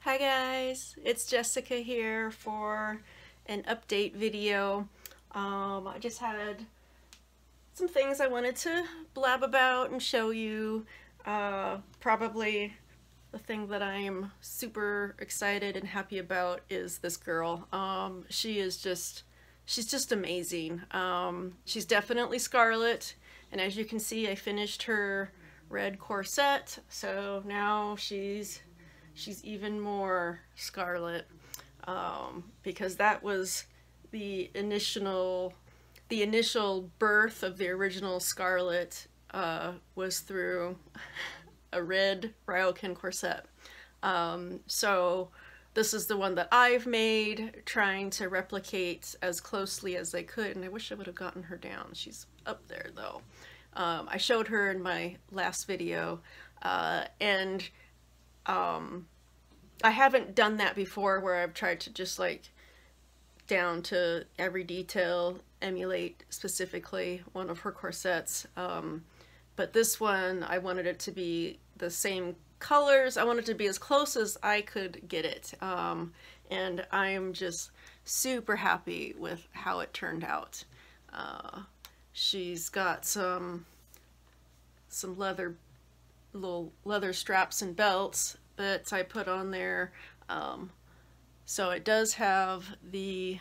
Hi guys, it's Jessica here for an update video. I just had some things I wanted to blab about and show you. Probably the thing that I'm super excited and happy about is this girl. She's just amazing. She's definitely Scarlet, and as you can see, I finished her red corset, so now she's even more Scarlet, because that was the initial birth of the original Scarlet, was through a red Ryokan corset. So this is the one that I've made, trying to replicate as closely as I could, and I wish I would have gotten her down. She's up there though. I showed her in my last video, and I haven't done that before where I've tried to just like down to every detail emulate specifically one of her corsets, but this one I wanted it to be the same colors. I wanted it to be as close as I could get it, and I am just super happy with how it turned out. She's got some little leather straps and belts that I put on there. So it does have the,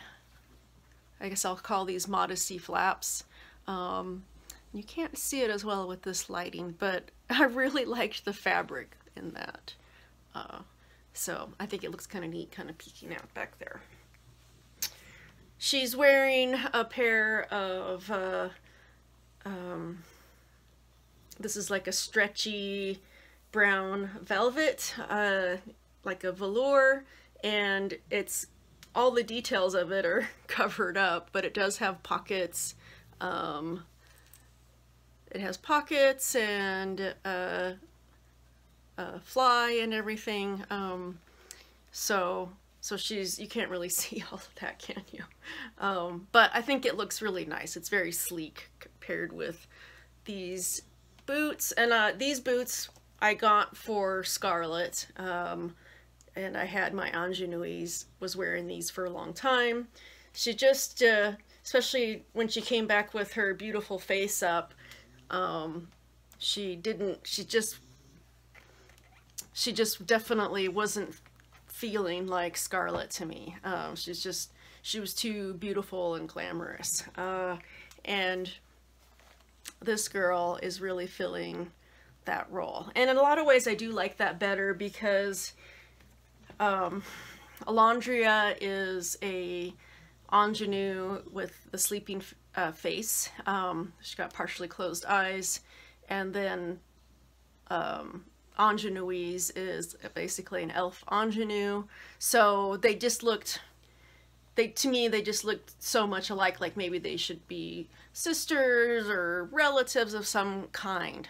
I guess I'll call these modesty flaps. You can't see it as well with this lighting, but I really liked the fabric in that. So I think it looks kind of neat, kind of peeking out back there. She's wearing a pair of, this is like a stretchy brown velvet, like a velour, and it's all the details of it are covered up, but it does have pockets. It has pockets and a fly and everything. So you can't really see all of that, can you? But I think it looks really nice. It's very sleek compared with these boots, and these boots I got for Scarlet, and I had my ingenues, was wearing these for a long time. She just, especially when she came back with her beautiful face up, she just definitely wasn't feeling like Scarlet to me. She was too beautiful and glamorous. And this girl is really filling that role. And in a lot of ways I do like that better, because Alondria is a ingenue with the sleeping face. She's got partially closed eyes, and then Ingenuise is basically an elf ingenue. So they just looked, to me they just looked so much alike, like maybe they should be sisters or relatives of some kind,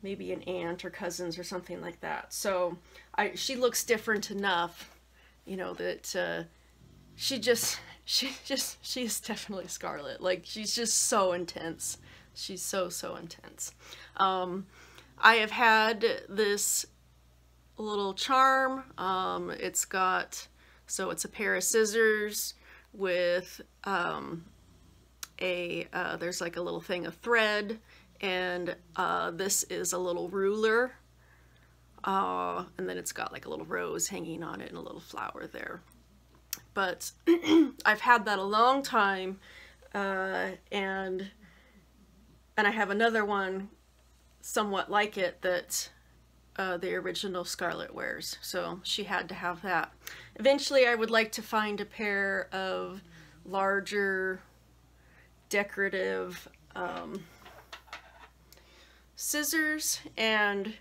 maybe an aunt or cousins or something like that. So she looks different enough, you know, that she's definitely Scarlet. Like, she's just so intense. She's so intense. I have had this little charm. It's a pair of scissors with there's like a little thing of thread, and this is a little ruler, and then it's got like a little rose hanging on it and a little flower there. But I've had that a long time, and I have another one somewhat like it that the original Scarlet wears, so she had to have that. Eventually I would like to find a pair of larger decorative scissors, and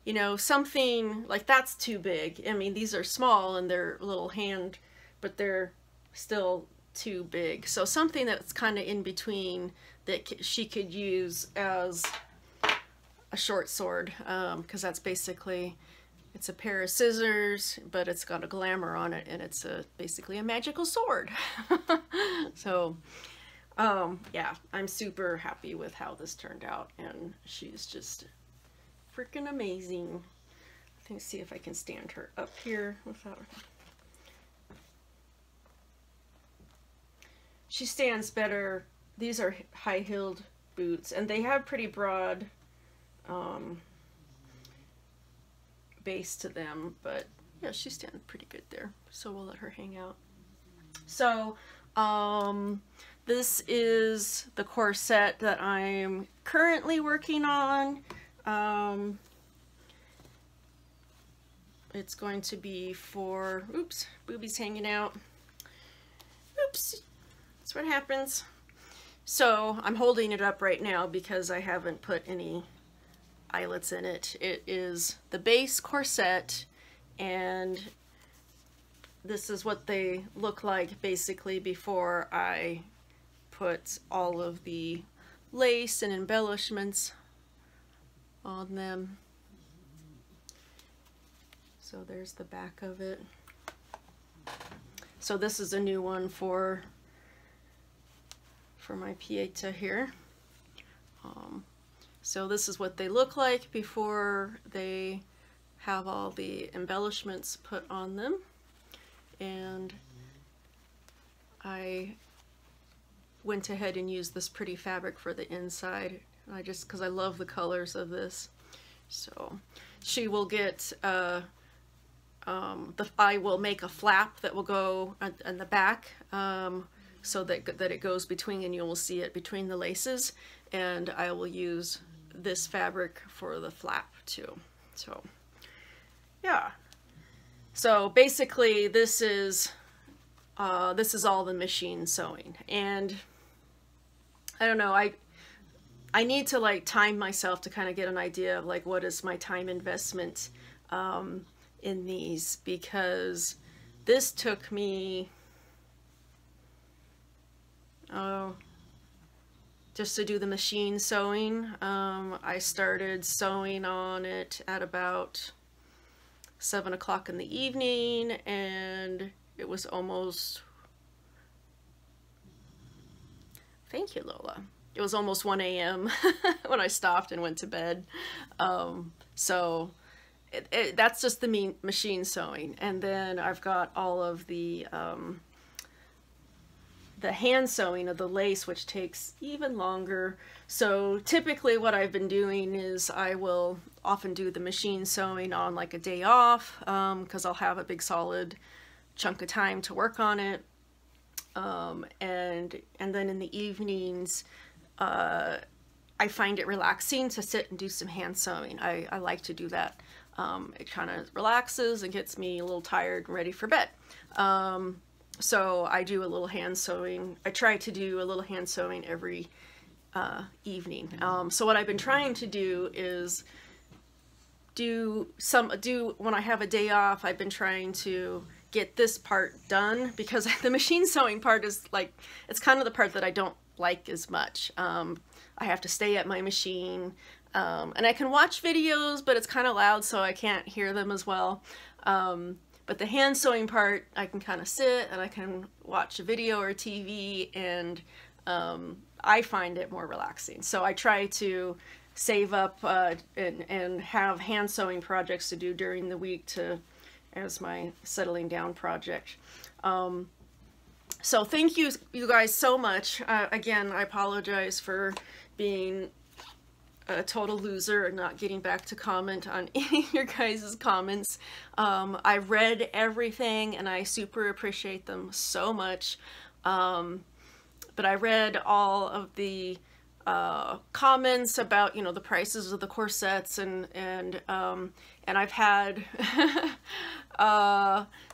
you know, something like that's too big. I mean, these are small and they're little hand, but they're still too big. So something that's kind of in between, that she could use as a short sword, because that's basically, it's a pair of scissors, but it's got a glamour on it, and it's basically a magical sword. So yeah, I'm super happy with how this turned out, and she's just freaking amazing. Let me see if I can stand her up here without. She stands better. These are high-heeled boots, and they have pretty broad base to them, but yeah, she's standing pretty good there, so we'll let her hang out. So this is the corset that I'm currently working on. It's going to be for, oops, boobies hanging out. Oops, that's what happens. So I'm holding it up right now because I haven't put any eyelets in it. It is the base corset, and this is what they look like basically before I put all of the lace and embellishments on them. So there's the back of it. So this is a new one for my Pieta here. So this is what they look like before they have all the embellishments put on them. And I went ahead and used this pretty fabric for the inside. Because I love the colors of this. So she will get, I will make a flap that will go on the back, so that it goes between, and you will see it between the laces, and I will use this fabric for the flap too. So yeah, so basically this is all the machine sewing, and I don't know, I need to like time myself to kind of get an idea of like what is my time investment in these, because this took me just to do the machine sewing. I started sewing on it at about 7 o'clock in the evening, and it was almost, thank you, Lola. It was almost 1 a.m. when I stopped and went to bed. So that's just the machine sewing. And then I've got all of the hand sewing of the lace, which takes even longer. So typically what I've been doing is I will often do the machine sewing on like a day off, because I'll have a big solid chunk of time to work on it. And then in the evenings, I find it relaxing to sit and do some hand sewing. I like to do that. It kind of relaxes and gets me a little tired and ready for bed. So I do a little hand sewing. I try to do a little hand sewing every evening. So what I've been trying to do is when I have a day off, I've been trying to get this part done, because the machine sewing part is like, it's kind of the part that I don't like as much. I have to stay at my machine, and I can watch videos, but it's kind of loud, so I can't hear them as well. But the hand sewing part, I can kind of sit and I can watch a video or TV, and I find it more relaxing. So I try to save up and have hand sewing projects to do during the week as my settling down project. So thank you guys so much. Again, I apologize for being a total loser and not getting back to comment on any of your guys' comments. I read everything and I super appreciate them so much. But I read all of the comments about, you know, the prices of the corsets, and I've had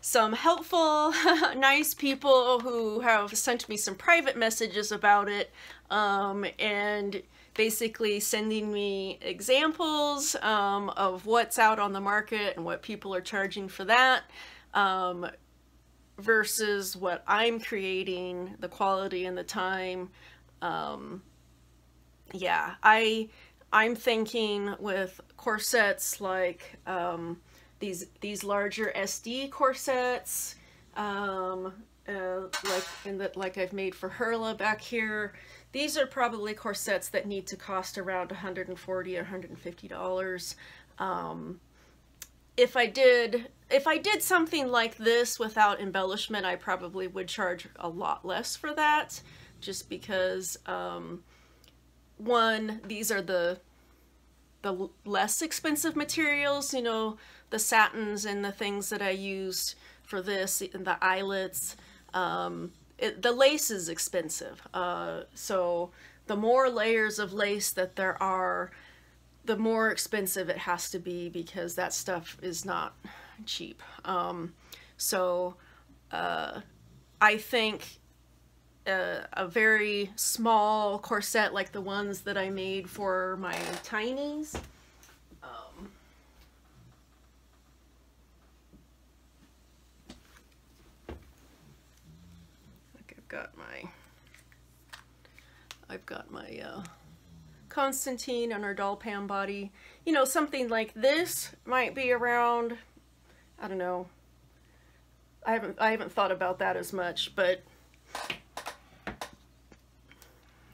some helpful, nice people who have sent me some private messages about it, and basically sending me examples of what's out on the market and what people are charging for that, versus what I'm creating, the quality and the time. Yeah, I'm thinking with corsets like these larger SD corsets, like I've made for Herla back here. These are probably corsets that need to cost around $140 or $150. if I did something like this without embellishment, I probably would charge a lot less for that, just because one, these are the less expensive materials, you know, the satins and the things that I used for this, the eyelets. The lace is expensive, so the more layers of lace that there are, the more expensive it has to be, because that stuff is not cheap. So I think a very small corset like the ones that I made for my tinies, like I've got my Constantine on her doll pan body. You know, something like this might be around, I don't know, I haven't thought about that as much, but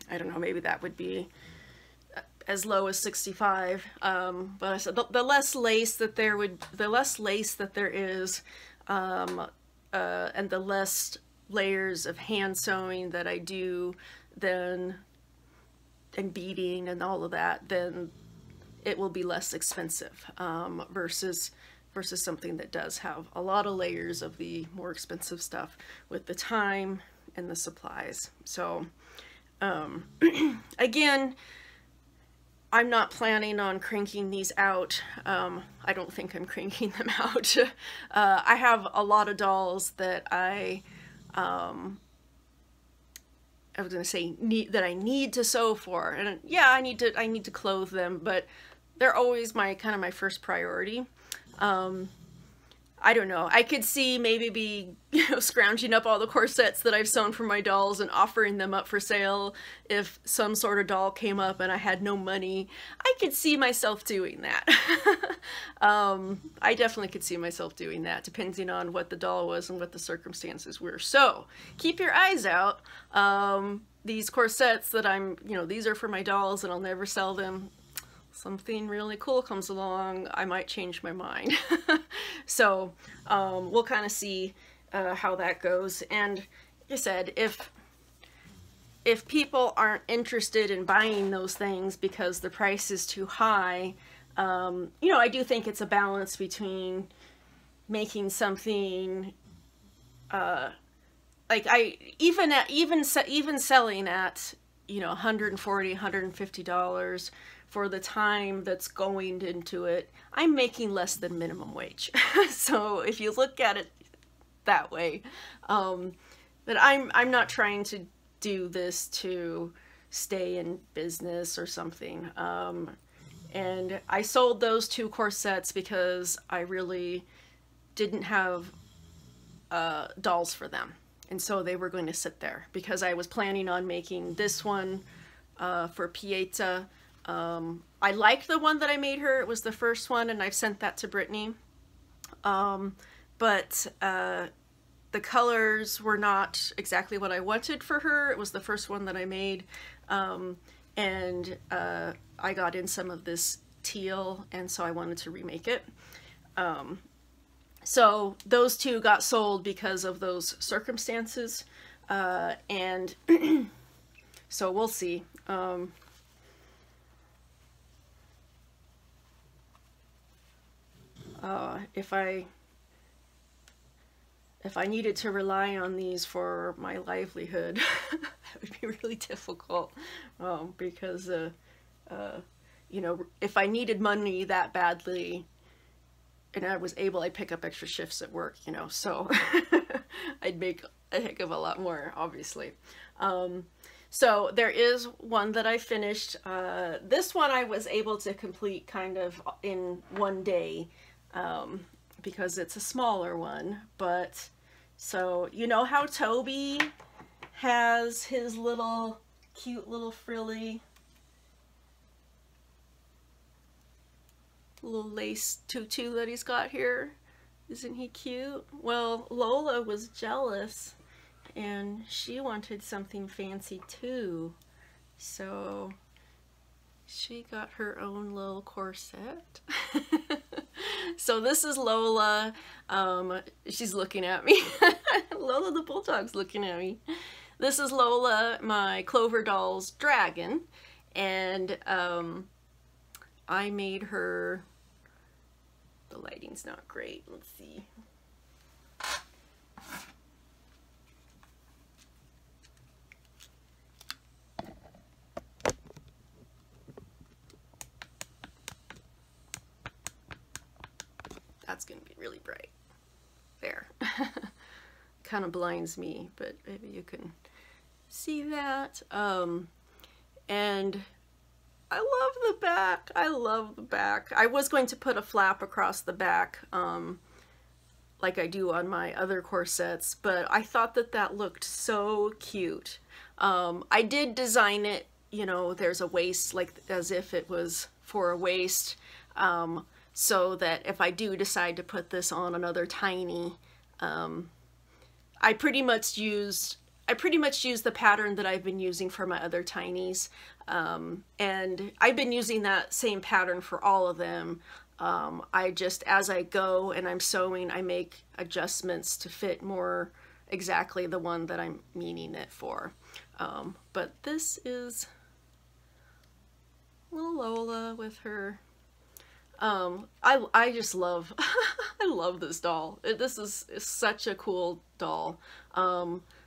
I don't know, maybe that would be as low as 65. But I said the less lace that there is, and the less layers of hand sewing that I do, then, and beading and all of that, then it will be less expensive, versus something that does have a lot of layers of the more expensive stuff with the time and the supplies. So again, I'm not planning on cranking these out. I don't think I'm cranking them out. I have a lot of dolls that I was gonna say that I need to sew for, and yeah, I need to clothe them, but they're always my my first priority. I don't know. I could see maybe scrounging up all the corsets that I've sewn for my dolls and offering them up for sale if some sort of doll came up and I had no money. I could see myself doing that. I definitely could see myself doing that, depending on what the doll was and what the circumstances were. So keep your eyes out. These corsets that these are for my dolls and I'll never sell them. Something really cool comes along, I might change my mind. So we'll kind of see how that goes. And like I said, if people aren't interested in buying those things because the price is too high, I do think it's a balance between making something like even selling at $140, $150 for the time that's going into it, I'm making less than minimum wage. So if you look at it that way, but I'm not trying to do this to stay in business or something. And I sold those 2 corsets because I really didn't have dolls for them. And so they were going to sit there because I was planning on making this one for Pieta. I liked the one that I made her. It was the first one, and I've sent that to Brittany. But the colors were not exactly what I wanted for her. It was the first one that I made. And I got in some of this teal, and so I wanted to remake it. So those 2 got sold because of those circumstances. And so we'll see. If I needed to rely on these for my livelihood, that would be really difficult, because if I needed money that badly and I was able, I'd pick up extra shifts at work, so I'd make a heck of a lot more, obviously. So there is one that I finished. This one I was able to complete kind of in one day, because it's a smaller one. But so you know how Toby has his little cute little frilly little lace tutu that he's got here? Isn't he cute? Well, Lola was jealous and she wanted something fancy too, so she got her own little corset. So this is Lola. She's looking at me. Lola the bulldog's looking at me. This is Lola, my Clover Dolls dragon, and I made her. The lighting's not great. Let's see. That's gonna be really bright. There. Kind of blinds me, but maybe you can see that. And I love the back. I love the back. I was going to put a flap across the back, like I do on my other corsets, but I thought that that looked so cute. I did design it, you know, there's a waist, like as if it was for a waist, so that if I do decide to put this on another tiny, I pretty much used the pattern that I've been using for my other tinies, and I've been using that same pattern for all of them. I just, as I go and I'm sewing, I make adjustments to fit more exactly the one that I'm meaning it for. But this is little Lola with her. I just love, I love this doll. This is such a cool doll.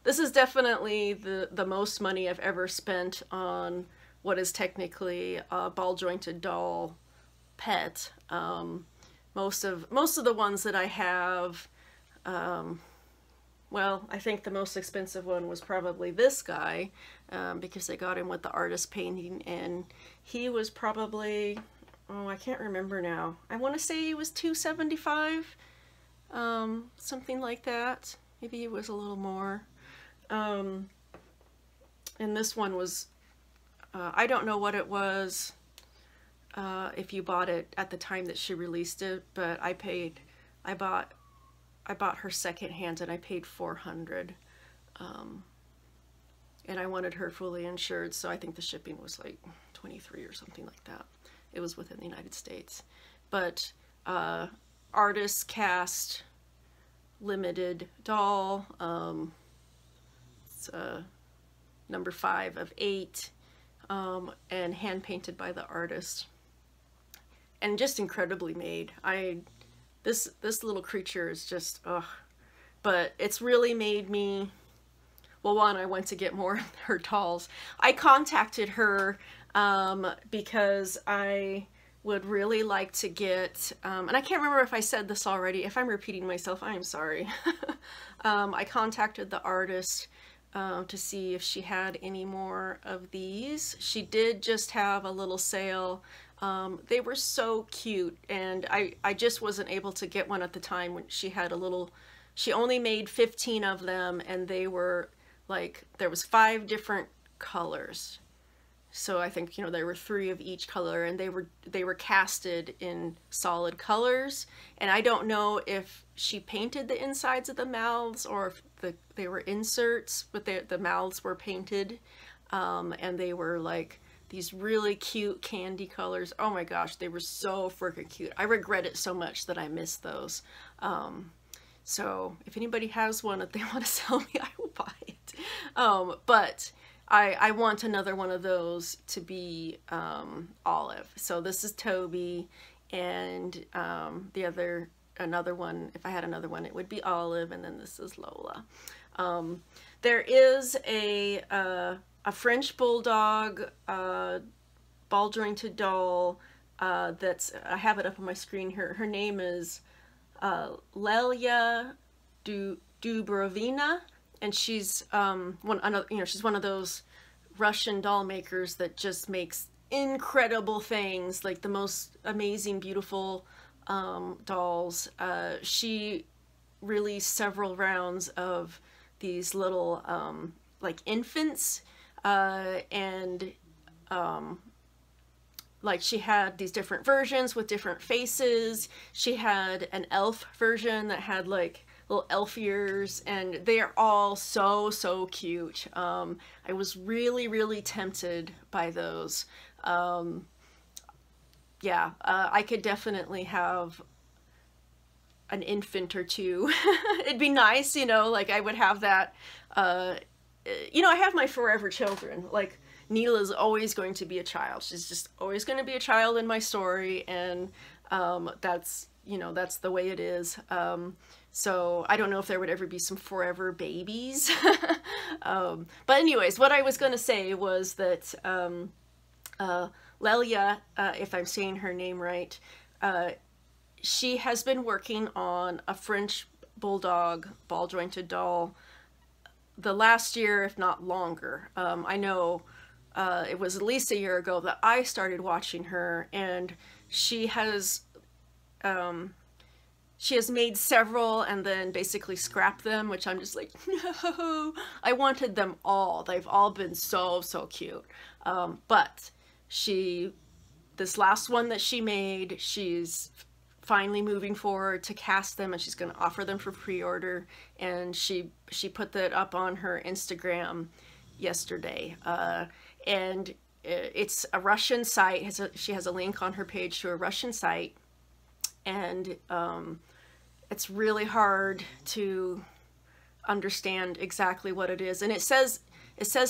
This is definitely the most money I've ever spent on what is technically a ball jointed doll pet. Most of the ones that I have, well, I think the most expensive one was probably this guy, because I got him with the artist painting, and he was probably, oh, I can't remember now. I want to say he was $275, something like that. Maybe it was a little more. And this one was, I don't know what it was, if you bought it at the time that she released it, but I bought her secondhand and I paid $400. And I wanted her fully insured, so I think the shipping was like $23 or something like that. It was within the United States. But artist cast limited doll. It's number 5 of 8, and hand painted by the artist, and just incredibly made. This little creature is just, ugh. But it's really made me, well, one, I went to get more of her dolls. I contacted her because I would really like to get, and I can't remember if I said this already. If I'm repeating myself, I'm sorry. I contacted the artist to see if she had any more of these. She did just have a little sale. They were so cute, and I just wasn't able to get one at the time when she had a little, she only made 15 of them, and they were like, there was 5 different colors. So I think, you know, there were 3 of each color, and they were casted in solid colors. And I don't know if she painted the insides of the mouths or if they were inserts, but the mouths were painted, and they were like these really cute candy colors. Oh my gosh, they were so freaking cute. I regret it so much that I missed those. So if anybody has one that they want to sell me, I will buy it. But I want another one of those to be Olive. So this is Toby, and another one, if I had another one, it would be Olive, and then this is Lola. There is a French Bulldog ball jointed doll that's, I have it up on my screen here. Her name is Lelia Dubrovina, and she's she's one of those Russian doll makers that just makes incredible things, like the most amazing, beautiful dolls. She released several rounds of these little like infants, and like she had these different versions with different faces. She had an elf version that had like little elf ears, and they are all so cute. I was really tempted by those. Yeah, I could definitely have an infant or two. It'd be nice, you know, like I would have that, you know, I have my forever children. Like Neela's always going to be a child. She's just always going to be a child in my story, and that's, you know, that's the way it is. So I don't know if there would ever be some forever babies. But anyways, what I was going to say was that Lelia, if I'm saying her name right, she has been working on a French Bulldog ball-jointed doll the last year, if not longer. I know it was at least a year ago that I started watching her, and she has made several and then basically scrapped them, which I'm just like, no, I wanted them all. They've all been so, so cute. But this last one that she made, she's finally moving forward to cast them, and she's going to offer them for pre-order, and she put that up on her Instagram yesterday. And it's a Russian site. She has a link on her page to a Russian site, and it's really hard to understand exactly what it is. And it says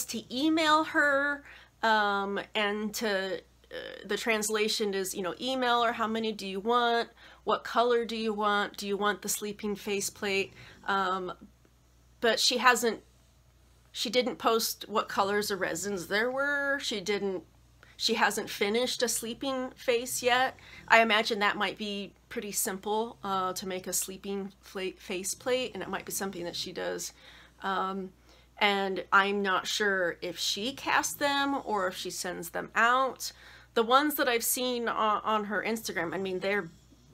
to email her, and to the translation is, you know, email her, how many do you want, what color do you want the sleeping faceplate, but she didn't post what colors of resins there were. She hasn't finished a sleeping face yet. I imagine that might be pretty simple to make a sleeping faceplate, and it might be something that she does. And I'm not sure if she casts them or if she sends them out. The ones that I've seen on her Instagram, I mean, they're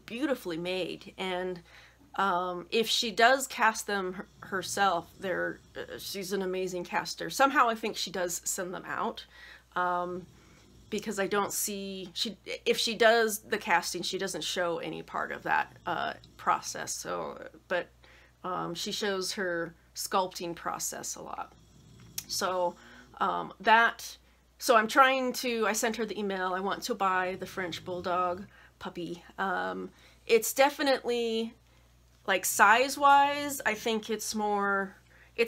beautifully made, and if she does cast them herself, she's an amazing caster. Somehow I think she does send them out, because I don't see, if she does the casting, she doesn't show any part of that process. So, but she shows her sculpting process a lot. So so I'm trying to, I sent her the email. I want to buy the French Bulldog puppy. It's definitely, like, size-wise, I think it's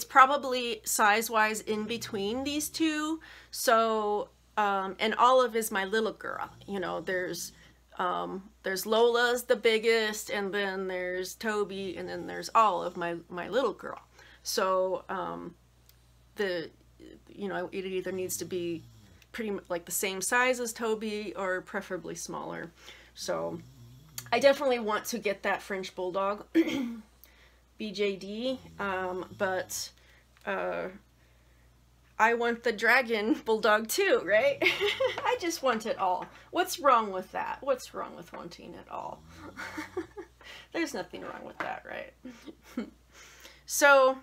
probably size-wise in between these two. So, and Olive is my little girl. You know, there's Lola's the biggest, and then there's Toby, and then there's Olive, my little girl. So, you know, it either needs to be pretty much like the same size as Toby, or preferably smaller. So I definitely want to get that French Bulldog BJD, but I want the Dragon Bulldog too, right? I just want it all. What's wrong with that? What's wrong with wanting it all? There's nothing wrong with that, right? So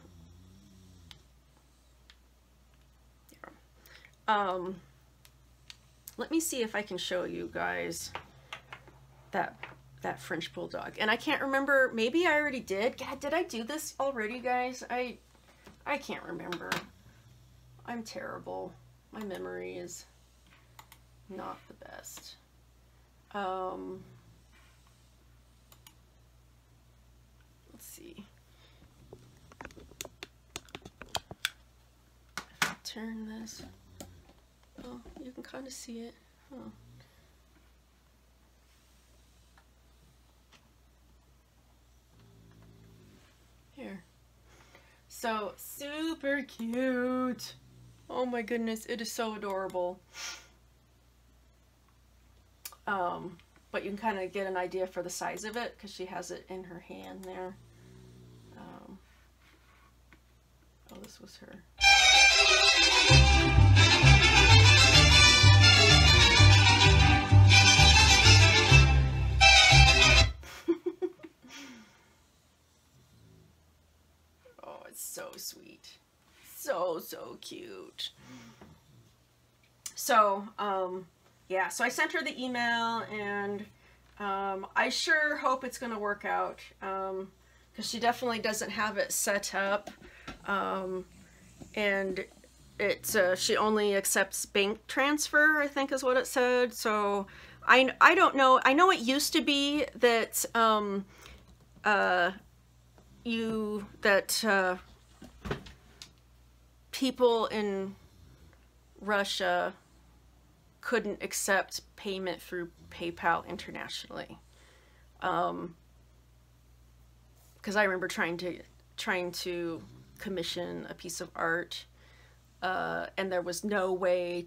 let me see if I can show you guys that French Bulldog. And I can't remember, maybe I already did. God, did I do this already, guys? I can't remember. I'm terrible. My memory is not the best. Let's see. If I turn this. Oh, you can kind of see it. Huh. Here. So, super cute. Oh my goodness, it is so adorable. But you can kind of get an idea for the size of it, because she has it in her hand there. Oh, this was her. So sweet. So, so cute. So, yeah, so I sent her the email, and I sure hope it's going to work out, because she definitely doesn't have it set up, and she only accepts bank transfer, I think is what it said. So I don't know. I know it used to be that people in Russia couldn't accept payment through PayPal internationally. Because I remember trying to commission a piece of art, and there was literally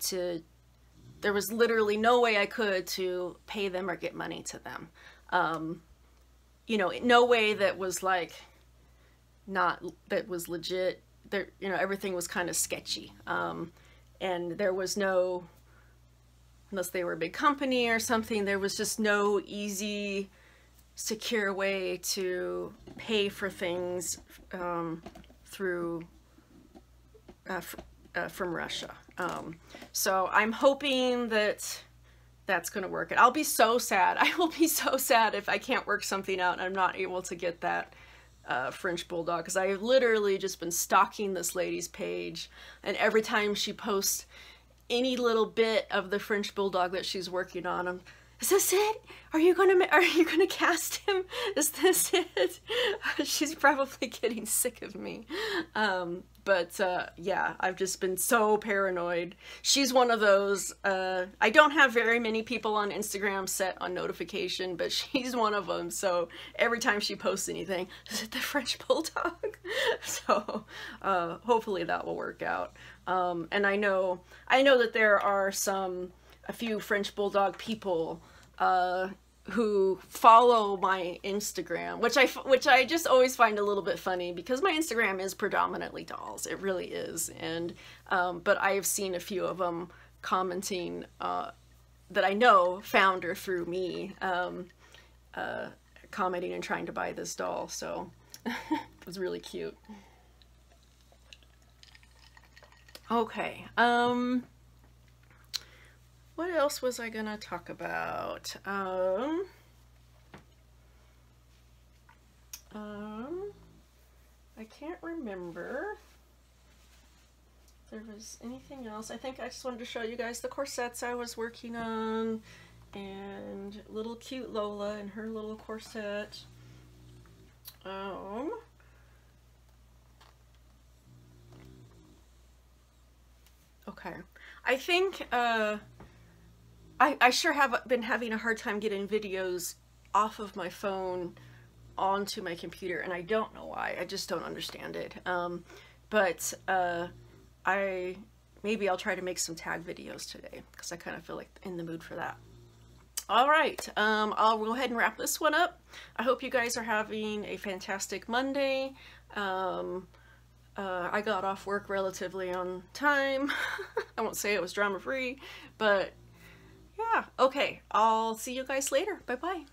no way I could to pay them or get money to them. You know, no way that was like that was legit. There, you know, everything was kind of sketchy, and there was no, unless they were a big company or something, there was just no easy, secure way to pay for things through from Russia. So I'm hoping that that's going to work. And I'll be so sad. I will be so sad if I can't work something out and I'm not able to get that French Bulldog, because I've literally just been stalking this lady's page, and every time she posts any little bit of the French Bulldog that she's working on, is this it? Are you gonna cast him? Is this it? She's probably getting sick of me. But yeah, I've just been so paranoid. She's one of those, I don't have very many people on Instagram set on notification, but she's one of them. So every time she posts anything, is it the French Bulldog? So hopefully that will work out. And I know that there are a few French Bulldog people who follow my Instagram, which I just always find a little bit funny, because my Instagram is predominantly dolls. It really is. And but I have seen a few of them commenting that I know found her through me, commenting and trying to buy this doll. So it was really cute. Okay. What else was I gonna talk about? I can't remember if there was anything else. I think I just wanted to show you guys the corsets I was working on, and little cute Lola and her little corset. Okay. I think, I sure have been having a hard time getting videos off of my phone onto my computer, and I don't know why. I just don't understand it. But maybe I'll try to make some tag videos today, because I kind of feel like in the mood for that. All right, I'll go ahead and wrap this one up. I hope you guys are having a fantastic Monday. I got off work relatively on time. I won't say it was drama-free, but yeah. Okay, I'll see you guys later. Bye-bye.